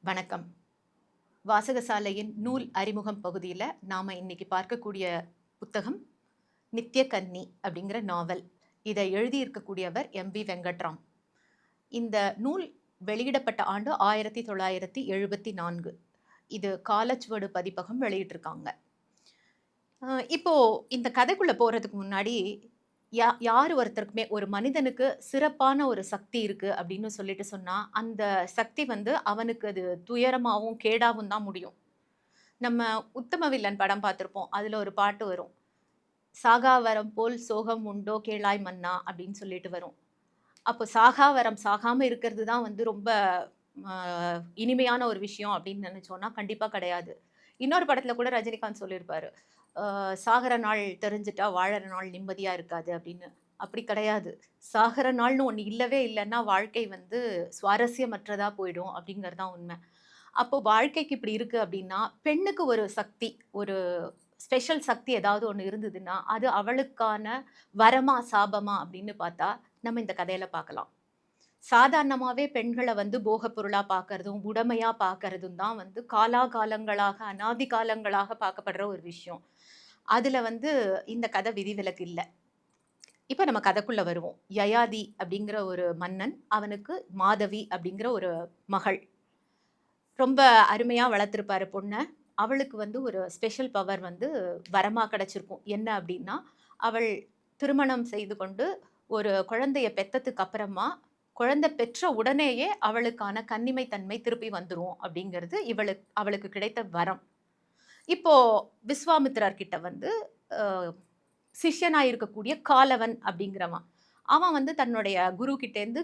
வணக்கம். வாசகசாலையின் நூல் அறிமுகம் பகுதியில் நாம் இன்னைக்கு பார்க்கக்கூடிய புத்தகம் நித்ய கன்னி அப்படிங்கிற நாவல். இதை எழுதியிருக்கக்கூடியவர் எம்.வி. வெங்கட்ராம். இந்த நூல் வெளியிடப்பட்ட ஆண்டு 1974. இது காலச்சுவடு பதிப்பகம் வெளியிட்டிருக்காங்க. இப்போ இந்த கதைக்குள்ள போறதுக்கு முன்னாடி யார் ஒருத்தருக்குமே ஒரு மனிதனுக்கு சிறப்பான ஒரு சக்தி இருக்கு அப்படின்னு சொல்லிட்டு சொன்னா, அந்த சக்தி அவனுக்கு அது துயரமாவும், கேடாவும் தான் முடியும். நம்ம உத்தம வில்லன் படம் பார்த்திருப்போம். அதுல ஒரு பாட்டு வரும். "சாகாவரம் போல் சோகம் உண்டோ கேளாய் மன்னா" அப்படின்னு சொல்லிட்டு வரும். அப்போ சாகாவரம் சாகாம இருக்கிறது தான் ரொம்ப அ இனிமையான ஒரு விஷயம் அப்படின்னு நினைச்சோம்னா, கண்டிப்பா கிடையாது. இன்னொரு படத்துல கூட ரஜினிகாந்த் சொல்லியிருப்பாரு. சாகுற நாள் தெரிஞ்சுட்டா வாழற நாள் நிம்மதியா இருக்காது அப்படின்னு. அப்படி கிடையாது. சாகுற நாள்னு ஒண்ணு இல்லவே இல்லன்னா, வாழ்க்கை சுவாரஸ்யமற்றதா போயிடும் அப்படிங்கிறது தான் உண்மை. அப்போ வாழ்க்கைக்கு இப்படி இருக்கு அப்படின்னா, பெண்ணுக்கு ஒரு சக்தி, ஒரு ஸ்பெஷல் சக்தி ஏதாவது ஒண்ணு இருந்ததுன்னா, அது அவளுக்கான வரமா, சாபமா அப்படின்னு பார்த்தா, நம்ம இந்த கதையில பார்க்கலாம். சாதாரணமாவே பெண்கள போகப் பொருளா பார்க்கறதும், உடைமையா பார்க்கறதும் தான் காலாகாலங்களாக, அநாதி காலங்களாக பார்க்கப்படுற ஒரு விஷயம். அதுல இந்த கதை விதிவிலக்கு இல்ல. இப்ப நம்ம கதைக்குள்ள வருவோம். யயாதி அப்படிங்கிற ஒரு மன்னன், அவனுக்கு மாதவி அப்படிங்கிற ஒரு மகள். ரொம்ப அருமையா வளர்த்திருப்பாரு பொண்ண. அவளுக்கு ஒரு ஸ்பெஷல் பவர் வரமா கிடைச்சிருக்கும். என்ன அப்படின்னா, அவள் திருமணம் செய்து கொண்டு ஒரு குழந்தைய பெத்ததுக்கு அப்புறமா, குழந்தை பெற்ற உடனேயே அவளுக்கான கன்னிமை தன்மை திருப்பி வந்துரும் அப்படிங்கிறது அவளுக்கு கிடைத்த வரம். இப்போ விஸ்வாமித்திரர் கிட்ட அ சிஷ்யனா இருக்கக்கூடிய காலவன் அப்படிங்கிறவன். அவன் தன்னுடைய குரு கிட்டேருந்து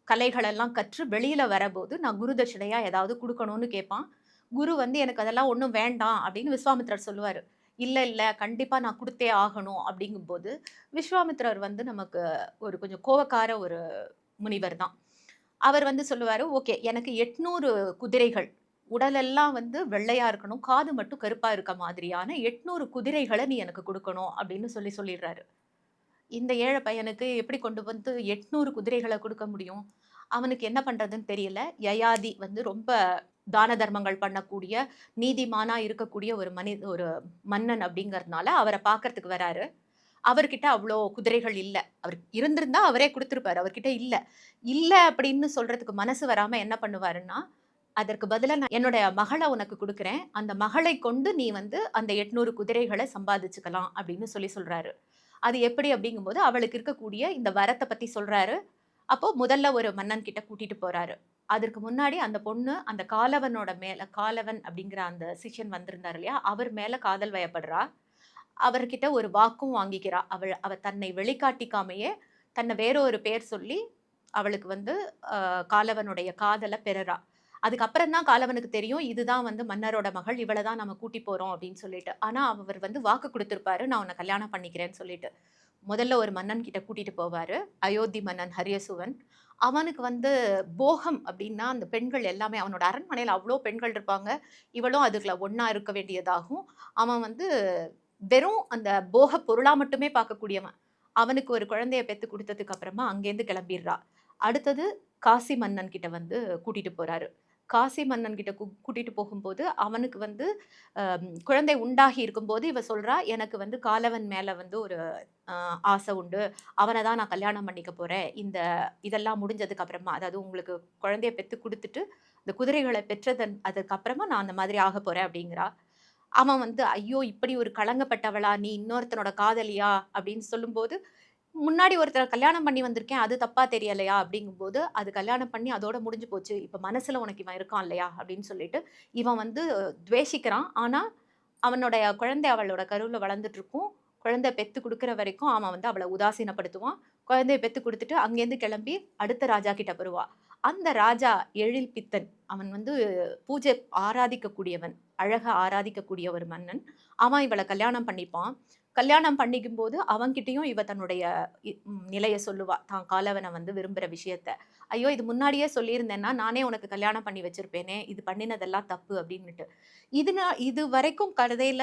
கலைகளெல்லாம் கற்று வெளியில வரம்போது, நான் குரு தட்சிணையா ஏதாவது குடுக்கணும்னு கேட்பான். குரு எனக்கு அதெல்லாம் ஒண்ணும் வேண்டாம் அப்படின்னு விஸ்வாமித்திரர் சொல்லுவாரு. இல்ல, இல்ல கண்டிப்பா நான் குடுத்தே ஆகணும் அப்படிங்கும்போது, விஸ்வாமித்திரர் நமக்கு ஒரு கொஞ்சம் கோவக்கார ஒரு முனிவர் தான். அவர் சொல்லுவாரு, "ஓகே எனக்கு 800 குதிரைகள், உடலெல்லாம் வெள்ளையா இருக்கணும், காது மட்டும் கருப்பா இருக்க மாதிரியான 800 குதிரைகள நீ எனக்கு குடுக்கணும்" அப்படின்னு சொல்லிர்றாரு. இந்த ஏழை பையனுக்கு எப்படி கொண்டு 800 குதிரைகள குடுக்க முடியும்? அவனுக்கு என்ன பண்றதுன்னு தெரியல. யயாதி ரொம்ப தான தர்மங்கள் பண்ணக்கூடிய, நீதிமானா இருக்கக்கூடிய ஒரு மன்னன் அப்படிங்கிறதுனால, அவர பார்க்கறதுக்கு வராரு. அவர்கிட்ட அவ்ளோ குதிரைகள் இல்ல. அவர் இருந்திருந்தா அவரே குடுத்திருப்பாரு. அவர்கிட்ட இல்ல. இல்ல அப்படின்னு சொல்றதுக்கு மனசு வராம என்ன பண்ணுவாருன்னா, அதற்கு பதிலா நான் என்னுடைய மகள உனக்கு குடுக்குறேன். அந்த மகளைக் கொண்டு நீ அந்த 800 குதிரைகள சம்பாதிச்சுக்கலாம் அப்படின்னு சொல்றாரு. அது எப்படி அப்படிங்கும்போது, அவளுக்கு இருக்கக்கூடிய இந்த வரத்த பத்தி சொல்றாரு. அப்போ முதல்ல ஒரு மன்னன் கிட்ட கூட்டிட்டு போறாரு. அதற்கு முன்னாடி அந்த பொண்ணு அந்த காலவன் அப்படிங்கிற அந்த சிஷ்யன் வந்திருந்தாரு இல்லையா? அவர் மேல காதல் வயப்படுறா. அவர்கிட்ட ஒரு வாக்கும் வாங்கிக்கிறா. அவ தன்னை வெளிக்காட்டிக்காமயே, தன்னை வேற ஒரு பேர் சொல்லி, அவளுக்கு காலவனுடைய காதல பெறுறா. அதுக்கப்புறம் தான் காலவனுக்கு தெரியும், இதுதான் மன்னரோட மகள். இவள தான் நம்ம கூட்டி போறோம் அப்படின்னு சொல்லிட்டு. ஆனா அவர் வாக்கு குடுத்திருப்பாரு, நான் உன்ன கல்யாணம் பண்ணிக்கிறேன்னு சொல்லிட்டு. முதல்ல ஒரு மன்னன் கிட்ட கூட்டிட்டு போவாரு. அயோத்தி மன்னன் ஹரியசுவன். அவனுக்கு போகம் அப்டின்னா, அந்த பெண்கள் எல்லாமே அவனோட அரண்மனையில அவ்ளோ பெண்கள் இருப்பாங்க. இவளும் அதுல ஒண்ணா இருக்க வேண்டியதாகும். அவன் வெறும் அந்த போக பொருளா மட்டுமே பார்க்கக்கூடியவன். அவனுக்கு ஒரு குழந்தைய பெத்து குடுத்ததுக்கு அப்புறமா அங்கேருந்து கிளம்பிர்றா. அடுத்தது காசி மன்னன் கிட்ட கூட்டிட்டு போறாரு. காசி மன்னன் கிட்ட கூட்டிட்டு போகும்போது, அவனுக்கு குழந்தை உண்டாகி இருக்கும்போது இவ சொல்றா, "எனக்கு காலவன் மேல ஒரு அ ஆசை உண்டு. அவன தான் நான் கல்யாணம் பண்ணிக்க போறேன். இதெல்லாம் முடிஞ்சதுக்கு அப்புறமா, அதாவது உங்களுக்கு குழந்தைய பெத்து குடுத்துட்டு, இந்த குதிரைகள அதுக்கப்புறமா நான் அந்த மாதிரி ஆகப்போறேன்" அப்படிங்கிறா. அவன் "ஐயோ! இப்படி ஒரு களங்கப்பட்டவளா? நீ இன்னொருத்தனோட காதலியா?" அப்படின்னு சொல்லும்போது, "முன்னாடி ஒருத்தர கல்யாணம் பண்ணி வந்திருக்கேன். அது தப்பா தெரியலையா?" அப்படிங்கும்போது, "அது கல்யாணம் பண்ணி அதோட முடிஞ்சு போச்சு. இப்ப மனசுல உனக்கு இவன் இருக்கான் இல்லையா?" அப்படின்னு சொல்லிட்டு, இவன் துவேஷிக்கிறான். ஆனா, அவனுடைய குழந்தை அவளோட கருவுல வளர்ந்துட்டுருக்கும். குழந்தை பெத்து குடுக்குற வரைக்கும் அவன் அவள உதாசீனப்படுத்துவான். குழந்தைய பெத்து குடுத்துட்டு அங்கேருந்து கிளம்பி அடுத்த ராஜா கிட்ட வருவா. அந்த ராஜா எழில் பித்தன். அவன் பூஜை ஆராதிக்கக்கூடியவன். அழக ஆராதிக்கக்கூடிய ஒரு மன்னன். அவன் இவள கல்யாணம் பண்ணிப்பான். கல்யாணம் பண்ணிக்கும்போது அவன்கிட்டயும் இவ தன்னுடைய நிலைய சொல்லுவா. தான் காலவன விரும்புற விஷயத்த. "ஐயோ! இது முன்னாடியே சொல்லியிருந்தேன்னா, நானே உனக்கு கல்யாணம் பண்ணி வச்சிருப்பேனே! இது பண்ணினதெல்லாம் தப்பு" அப்டின்னுட்டு. இதுவரைக்கும் கதையில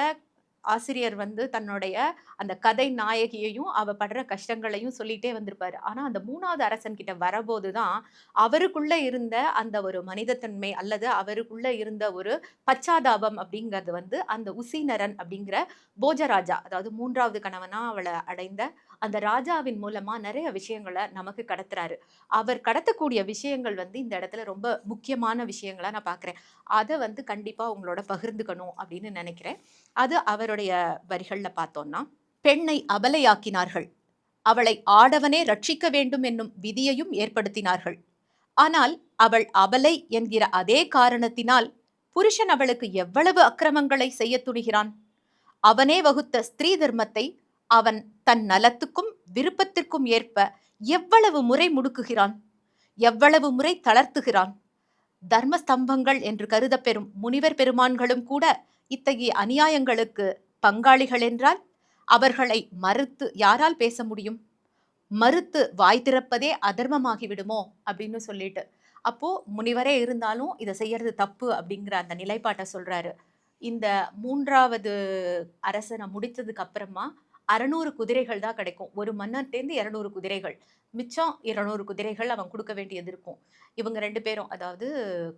ஆசிரியர் வந்து தன்னுடைய அந்த கதை நாயகியையும் அவ படுற கஷ்டங்களையும் சொல்லிட்டே வந்திருப்பாரு. ஆனா அந்த 3வது அரசன் கிட்ட வரபோது தான் அவருக்குள்ள இருந்த அந்த ஒரு மனிதத்தன்மை அல்லது அவருக்குள்ள இருந்த ஒரு பச்சாதாபம் அப்படிங்கிறது வந்து அந்த உசீனரன் அப்படிங்கிற போஜராஜா, அதாவது 3வது கணவனா அவள அடைந்த அந்த ராஜாவின் மூலமா நிறைய விஷயங்கள நமக்கு கடத்துறாரு. அவர் கடத்தக்கூடிய விஷயங்கள் வந்து இந்த இடத்துல ரொம்ப முக்கியமான விஷயங்களா நான் பார்க்குறேன். அத வந்து கண்டிப்பா உங்களோட பகிர்ந்துக்கணும் அப்படின்னு நினைக்கிறேன். அது அவருடைய வரிகள்ல பார்த்தோம்னா, "பெண்ணை அபலையாக்கினார்கள். அவளை ஆடவனே ரட்சிக்க வேண்டும் என்னும் விதியையும் ஏற்படுத்தினார்கள். ஆனால் அவள் அபலை என்கிற அதே காரணத்தினால் புருஷன் அவளுக்கு எவ்வளவு அக்கிரமங்களை செய்யத் துணிகிறான். அவனே வகுத்த ஸ்திரீ தர்மத்தை அவன் தன் நலத்துக்கும் விருப்பத்திற்கும் ஏற்ப எவ்வளவு முறை முடுக்குகிறான், எவ்வளவு முறை தளர்த்துகிறான். தர்ம ஸ்தம்பங்கள் என்று கருதப்பெறும் முனிவர் பெருமான்களும் கூட இத்தகைய அநியாயங்களுக்கு பங்காளிகள் என்றால் அவர்களை மறுத்து யாரால் பேச முடியும்? மறுத்து வாய் திறப்பதே அதர்மமாகி விடுமோ அப்படின்னு சொல்லிட்டு. அப்போ முனிவரே இருந்தாலும் இதை செய்யறது தப்பு அப்படிங்கிற அந்த நிலைப்பாட்டை சொல்றாரு. இந்த 3வது அரசனை முடித்ததுக்கு அப்புறமா 600 குதிரைகள் தான் கிடைக்கும். ஒரு மன்னர்ட்டேந்து 200 குதிரைகள். மிச்சம் 200 குதிரைகள் அவன் கொடுக்க வேண்டியது இருக்கும். இவங்க 2 பேரும், அதாவது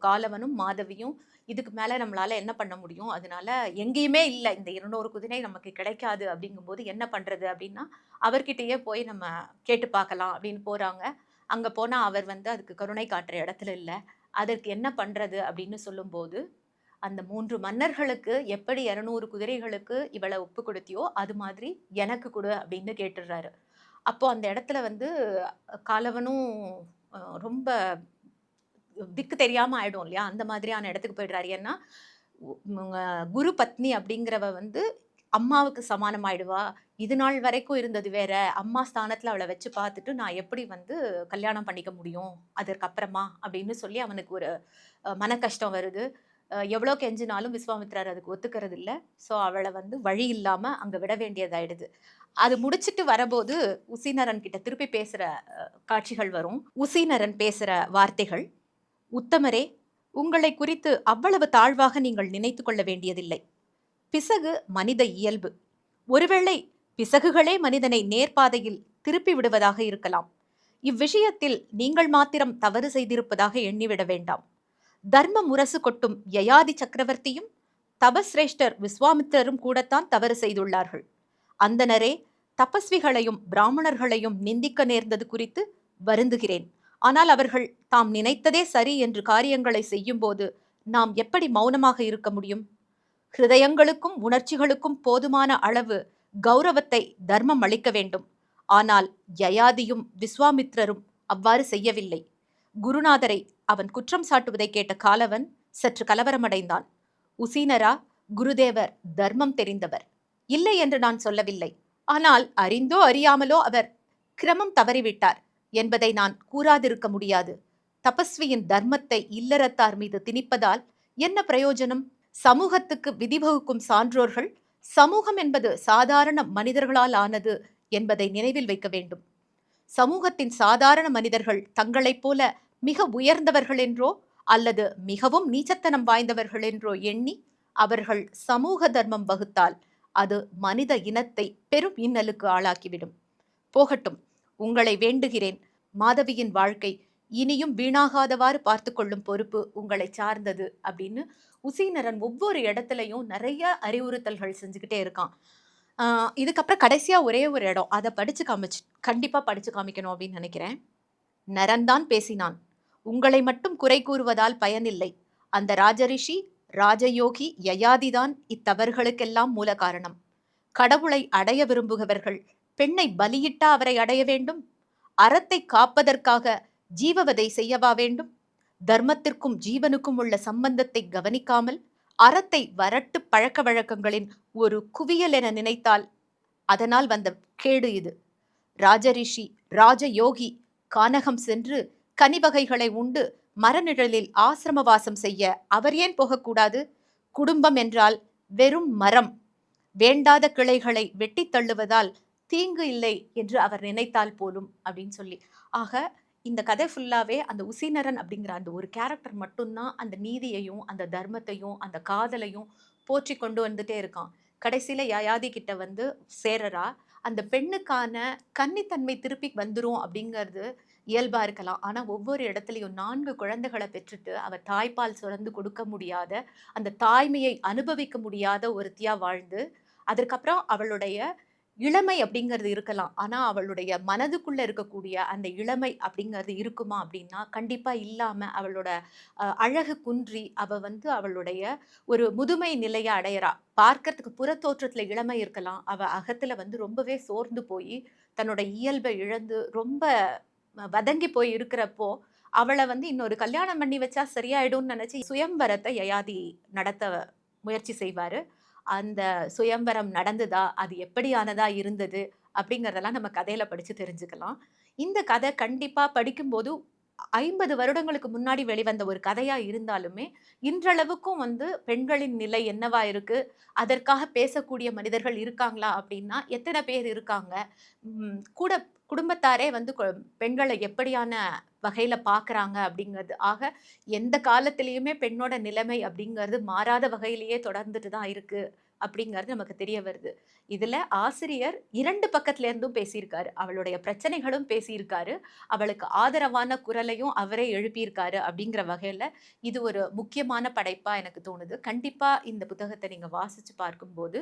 காலவனும் மாதவியும், இதுக்கு மேல நம்மளால என்ன பண்ண முடியும்? அதனால எங்கேயுமே இல்ல. இந்த 200 குதிரை நமக்கு கிடைக்காது அப்படிங்கும்போது என்ன பண்றது? அப்படின்னா, அவர்கிட்டயே போய் நம்ம கேட்டு பார்க்கலாம் அப்படின்னு போறாங்க. அங்க போனா அவர் வந்து அதுக்கு கருணை காட்டுற இடத்துல இல்ல. அதற்கு என்ன பண்றது அப்படின்னு சொல்லும்போது, அந்த 3 மன்னர்களுக்கு எப்படி 200 குதிரைகளுக்கு இவள ஒப்பு கொடுத்தியோ, அது மாதிரி எனக்கு குடு அப்படின்னு கேட்டுடுறாரு. அப்போ அந்த இடத்துல வந்து காலவனும் ரொம்ப திக்கு தெரியாம ஆயிடும் இல்லையா? அந்த மாதிரியான இடத்துக்கு போயிடுறாரு. ஏன்னா, குரு பத்னி அப்படிங்கிறவ வந்து அம்மாவுக்கு சமானமாயிடுவா. இது நாள் வரைக்கும் இருந்தது வேற. அம்மா ஸ்தானத்துல அவள வச்சு பார்த்துட்டு, நான் எப்படி வந்து கல்யாணம் பண்ணிக்க முடியும்? அதற்கப்புறமா அப்படின்னு சொல்லி அவனுக்கு ஒரு மன கஷ்டம் வருது. எவ்வளோ கெஞ்சினாலும் விஸ்வாமித்திரர் அதுக்கு ஒத்துக்கிறது இல்ல. ஸோ அவள வந்து வழி இல்லாம அங்க விட வேண்டியதாயிடுது. அது முடிச்சுட்டு வரபோது உசீனரன் கிட்ட திருப்பி பேசுற காட்சிகள் வரும். உசீனரன் பேசுற வார்த்தைகள்: "உத்தமரே, உங்களை குறித்து அவ்வளவு தாழ்வாக நீங்கள் நினைத்து கொள்ள வேண்டியதில்லை. பிசகு மனித இயல்பு. ஒருவேளை பிசகுகளே மனிதனை நேர்பாதையில் திருப்பி விடுவதாக இருக்கலாம். இவ்விஷயத்தில் நீங்கள் மாத்திரம் தவறு செய்திருப்பதாக எண்ணிவிட வேண்டாம். தர்ம முரசு கொட்டும் யயாதி சக்கரவர்த்தியும் தபஸ்ரேஷ்டர் விஸ்வாமித்திரரும் கூடத்தான் தவறு செய்துள்ளார்கள். அந்தனரே, தபஸ்விகளையும் பிராமணர்களையும் நிந்திக்க நேர்ந்தது குறித்து வருந்துகிறேன். ஆனால் அவர்கள் தாம் நினைத்ததே சரி என்று காரியங்களை செய்யும்போது நாம் எப்படி மௌனமாக இருக்க முடியும்? ஹிருதயங்களுக்கும் உணர்ச்சிகளுக்கும் போதுமான அளவு கௌரவத்தை தர்மம் அளிக்க வேண்டும். ஆனால் யயாதியும் விஸ்வாமித்திரரும் அவ்வாறு செய்யவில்லை." குருநாதரை அவன் குற்றம் சாட்டுவதை கேட்ட காலவன் சற்று கலவரமடைந்தான். "உசீனரா, குருதேவர் தர்மம் தெரிந்தவர். இல்லை என்று நான் சொல்லவில்லை. ஆனால் அறிந்தோ அறியாமலோ அவர் கிரமம் தவறிவிட்டார் என்பதை நான் கூறாதிருக்க முடியாது. தபஸ்வியின் தர்மத்தை இல்லறத்தார் மீது திணிப்பதால் என்ன பிரயோஜனம்? சமூகத்துக்கு விதிவகுக்கும் சான்றோர்கள் சமூகம் என்பது சாதாரண மனிதர்களால் ஆனது என்பதை நினைவில் வைக்க வேண்டும். சமூகத்தின் சாதாரண மனிதர்கள் தங்களைப் போல மிக உயர்ந்தவர்கள் என்றோ அல்லது மிகவும் நீச்சத்தனம் வாய்ந்தவர்கள் என்றோ எண்ணி அவர்கள் சமூக தர்மம் வகுத்தால் அது மனித இனத்தை பெரும் இன்னலுக்கு ஆளாக்கிவிடும். போகட்டும், உங்களை வேண்டுகிறேன். மாதவியின் வாழ்க்கை இனியும் வீணாகாதவாறு பார்த்து கொள்ளும் பொறுப்பு உங்களை சார்ந்தது அப்படின்னு உசீனரன் ஒவ்வொரு இடத்துலையும் நிறைய அறிவுறுத்தல்கள் செஞ்சுக்கிட்டே இருக்கான். இதுக்கப்புறம் கடைசியா ஒரே ஒரு இடம், அதை கண்டிப்பா படிச்சு காமிக்கணும் அப்படின்னு நினைக்கிறேன். "நரன்தான் பேசினான். உங்களை மட்டும் குறை கூறுவதால் பயனில்லை. அந்த ராஜரிஷி ராஜயோகி யயாதிதான் இத்தவறுகளுக்கெல்லாம் மூல காரணம். கடவுளை அடைய விரும்புபவர்கள் பெண்ணை பலியிட்டா அவரை அடைய வேண்டும்? அறத்தை காப்பதற்காக ஜீவவதை செய்யவா வேண்டும்? தர்மத்திற்கும் ஜீவனுக்கும் உள்ள சம்பந்தத்தை கவனிக்காமல் அறத்தை வரட்டு பழக்க வழக்கங்களின் ஒரு குவியல் என நினைத்தால் அதனால் வந்த கேடு இது. ராஜரிஷி ராஜயோகி கானகம் சென்று கனிவகைகளை உண்டு மரநிழலில் ஆசிரமவாசம் செய்ய அவர் ஏன் போகக்கூடாது? குடும்பம் என்றால் வெறும் மரம். வேண்டாத கிளைகளை வெட்டி தள்ளுவதால் தீங்கு இல்லை என்று அவர் நினைத்தால் போலும் அப்படின்னு சொல்லி. ஆக இந்த கதை ஃபுல்லாவே அந்த உசீனரன் அப்படிங்கிற அந்த ஒரு கேரக்டர் மட்டும்தான் அந்த நீதியையும் அந்த தர்மத்தையும் அந்த காதலையும் போற்றி கொண்டு வந்துட்டே இருக்கான். கடைசியில யயாதி கிட்ட வந்து சேரறா. அந்த பெண்ணுக்கான கன்னித்தன்மை திருப்பி வந்துரும் அப்படிங்கிறது இயல்பா இருக்கலாம். ஆனா ஒவ்வொரு இடத்துலயும் 4 குழந்தைகள பெற்றுட்டு, அவ தாய்ப்பால் சுரந்து கொடுக்க முடியாத, அந்த தாய்மையை அனுபவிக்க முடியாத ஒருத்தியா வாழ்ந்து, அதற்கப்புறம் அவளுடைய இளமை அப்படிங்கிறது இருக்கலாம். ஆனா அவளுடைய மனதுக்குள்ள இருக்கக்கூடிய அந்த இளமை அப்படிங்கிறது இருக்குமா அப்படின்னா, கண்டிப்பா இல்லாம அவளோட அழகு குன்றி, அவ வந்து அவளுடைய ஒரு முதுமை நிலைய அடையறா. பார்க்கறதுக்கு புறத்தோற்றத்துல இளமை இருக்கலாம். அவ அகத்துல வந்து ரொம்பவே சோர்ந்து போயி, தன்னோட இயல்பை இழந்து ரொம்ப வதங்கி போய் இருக்கிறப்போ, அவள வந்து இன்னொரு கல்யாணம் பண்ணி வச்சா சரியாயிடும்னு நெனச்சு சுயம்வரத்த யயாதி நடத்த முயற்சி செய்வாரு. அந்த சுயம்வரம் நடந்ததா? அது எப்படியானதா இருந்தது? அப்படிங்கிறதெல்லாம் நம்ம கதையில படிச்சு தெரிஞ்சுக்கலாம். இந்த கதை கண்டிப்பா படிக்கும்போது 50 வருடங்களுக்கு முன்னாடி வெளிவந்த ஒரு கதையா இருந்தாலுமே, இன்றளவுக்கும் வந்து பெண்களின் நிலை என்னவா இருக்கு? அதற்காக பேசக்கூடிய மனிதர்கள் இருக்காங்களா? அப்படின்னா, எத்தன பேர் இருக்காங்க? கூட குடும்பத்தாரே வந்து பெண்கள எப்படியான வகையில பார்க்குறாங்க அப்படிங்கிறது. ஆக எந்த காலத்திலயுமே பெண்ணோட நிலைமை அப்படிங்கிறது மாறாத வகையிலேயே தொடர்ந்துட்டு தான் இருக்கு. அப்படிங்கிறது நமக்கு தெரிய வருது. இதுல ஆசிரியர் 2 பக்கத்துல இருந்தும் பேசியிருக்காரு. அவளுடைய பிரச்சனைகளும் பேசியிருக்காரு. அவளுக்கு ஆதரவான குரலையும் அவரே எழுப்பியிருக்காரு அப்படிங்கிற வகையில, இது ஒரு முக்கியமான படைப்பா எனக்கு தோணுது. கண்டிப்பா இந்த புத்தகத்த நீங்க வாசிச்சு பார்க்கும்போது,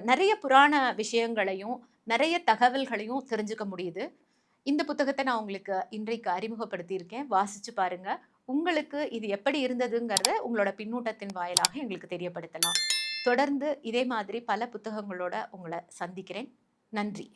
நெறைய புராண விஷயங்களையும், நெறைய தகவல்களையும் தெரிஞ்சுக்க முடியுது. இந்த புத்தகத்த நான் உங்களுக்கு இன்றைக்கு அறிமுகப்படுத்தியிருக்கேன். வாசிச்சு பாருங்க. உங்களுக்கு இது எப்படி இருந்ததுங்கிறத உங்களோட பின்னூட்டத்தின் வாயிலாக எங்களுக்கு தெரியப்படுத்தலாம். தொடர்ந்து இதே மாதிரி பல புத்தகங்களோட உங்கள சந்திக்கிறேன். நன்றி.